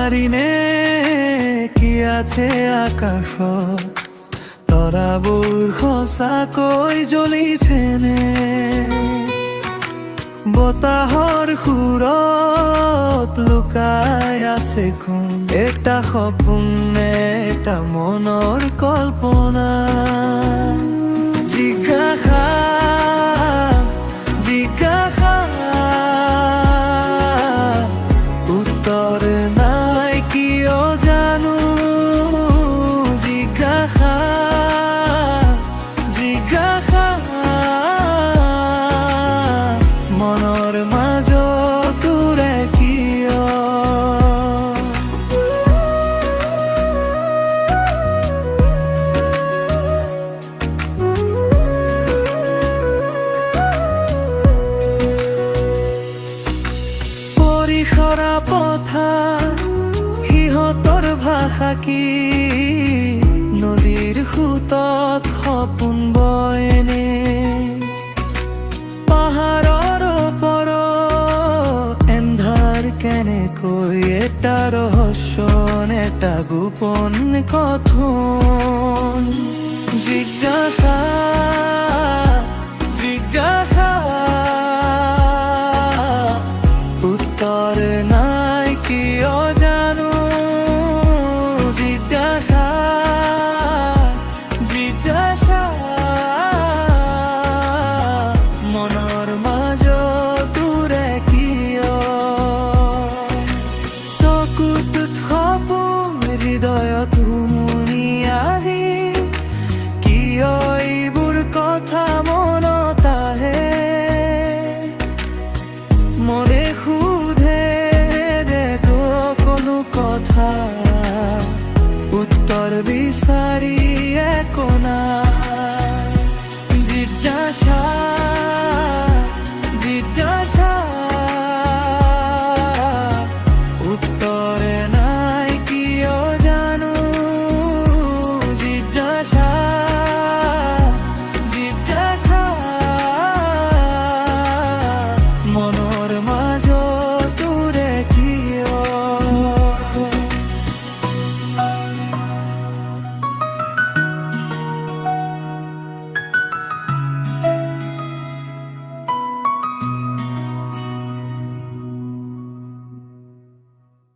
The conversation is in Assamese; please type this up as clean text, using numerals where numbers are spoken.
নাজাৰিনে কি আছে আকাশত, তৰাবোৰ সঁচাকৈ জ্বলিছেনে? বতাহৰ সুৰত লুকাই আছে কোন এটা সপোন, এটা মনৰ কল্পনা। জিজ্ঞাসা জিজ্ঞাসা উত্তৰ নাই কিয় জানো। জিজ্ঞাসা জিজ্ঞাসা মনৰ মাজত উৰে কিয়? পৰিসৰা পথাৰ সিহঁতৰ ভাষা কি? নদীৰ সোঁতত সপোন বয়নে? পাহাৰৰ ওপৰত এন্ধাৰ কেনেকৈ এটা ৰহস্য, এটা গোপন কথোন।